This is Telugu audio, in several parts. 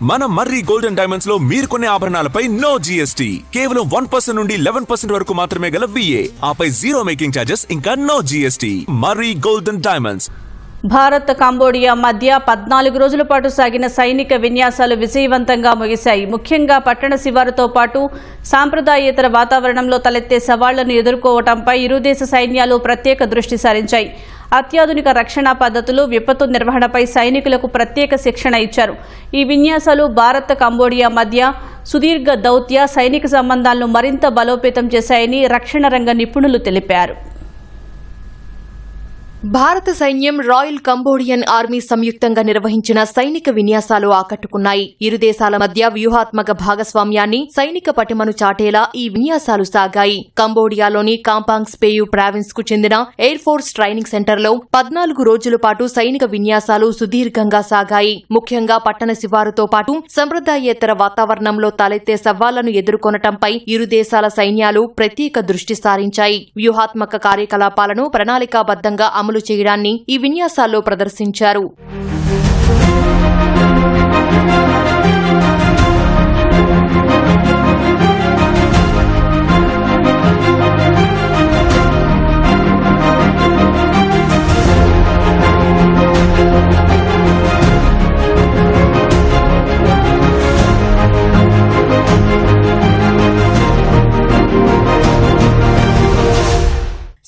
మన మర్రి గోల్డెన్ డైమండ్స్ లో మీరు కొనే ఆభరణాలపై నో జీఎస్టీ, కేవలం 1% నుండి 11% వరకు మాత్రమే గల VA, ఆపై జీరో మేకింగ్ ఛార్జెస్ ఇంకా నో జీఎస్టీ. మర్రి గోల్డెన్ డైమండ్స్. భారత్ కంబోడియా మధ్య 14 రోజుల పాటు సాగిన సైనిక విన్యాసాలు విజయవంతంగా ముగిశాయి. ముఖ్యంగా పట్టణ శివారుతో పాటు సాంప్రదాయేతర వాతావరణంలో తలెత్తే సవాళ్లను ఎదుర్కోవడంపై ఇరు దేశ సైన్యాలు ప్రత్యేక దృష్టి సారించాయి. అత్యాధునిక రక్షణ పద్ధతులు, విపత్తు నిర్వహణపై సైనికులకు ప్రత్యేక శిక్షణ ఇచ్చారు. ఈ విన్యాసాలు భారత్ కంబోడియా మధ్య సుదీర్ఘ దౌత్య సైనిక సంబంధాలను మరింత బలోపేతం చేశాయని రక్షణ రంగ నిపుణులు తెలిపారు. భారత సైన్యం, రాయల్ కంబోడియన్ ఆర్మీ సంయుక్తంగా నిర్వహించిన సైనిక విన్యాసాలు ఆకట్టుకున్నాయి. ఇరు దేశాల మధ్య వ్యూహాత్మక భాగస్వామ్యాన్ని, సైనిక పటిమను చాటేలా ఈ విన్యాసాలు సాగాయి. కంబోడియాలోని కాంపాంగ్ స్పేయు ప్రావిన్స్ కు చెందిన ఎయిర్ ఫోర్స్ ట్రైనింగ్ సెంటర్లో 14 రోజుల పాటు సైనిక విన్యాసాలు సుదీర్ఘంగా సాగాయి. ముఖ్యంగా పట్టణ శివారుతో పాటు సంప్రదాయేతర వాతావరణంలో తలెత్తే సవాళ్లను ఎదుర్కొనటంపై ఇరు దేశాల సైన్యాలు ప్రత్యేక దృష్టి సారించాయి. వ్యూహాత్మక కార్యకలాపాలను ప్రణాళికాబద్దంగా అమలు చేయడాన్ని ఈ విన్యాసాల్లో ప్రదర్శించారు.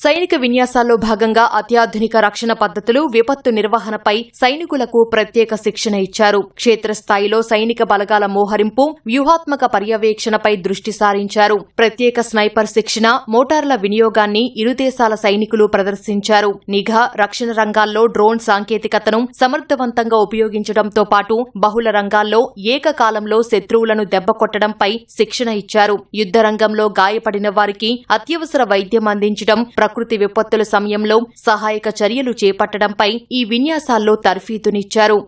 సైనిక విన్యాసాల్లో భాగంగా అత్యాధునిక రక్షణ పద్ధతులు, విపత్తు నిర్వహణపై సైనికులకు ప్రత్యేక శిక్షణ ఇచ్చారు. క్షేత్రస్థాయిలో సైనిక బలగాల మోహరింపు, వ్యూహాత్మక పర్యవేక్షణపై దృష్టి సారించారు. ప్రత్యేక స్నైపర్ శిక్షణ, మోటార్ల వినియోగాన్ని ఇరు దేశాల సైనికులు ప్రదర్శించారు. నిఘా, రక్షణ రంగాల్లో డ్రోన్ సాంకేతికతను సమర్థవంతంగా ఉపయోగించడంతో పాటు బహుళ రంగాల్లో ఏకకాలంలో శత్రువులను దెబ్బకొట్టడంపై శిక్షణ ఇచ్చారు. యుద్ధ రంగంలో గాయపడిన వారికి అత్యవసర వైద్యం అందించడం, ప్రకృతి విపత్తుల సమయంలో సహాయక చర్యలు చేపట్టడంపై ఈ విన్యాసాల్లో తర్ఫీదునిచ్చారు.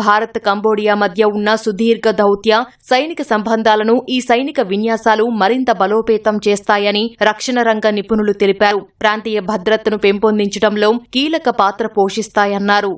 భారత్ కంబోడియా మధ్య ఉన్న సుదీర్ఘ దౌత్య సైనిక సంబంధాలను ఈ సైనిక విన్యాసాలు మరింత బలోపేతం చేస్తాయని రక్షణ రంగ నిపుణులు తెలిపారు. ప్రాంతీయ భద్రతను పెంపొందించడంలో కీలక పాత్ర పోషిస్తాయన్నారు.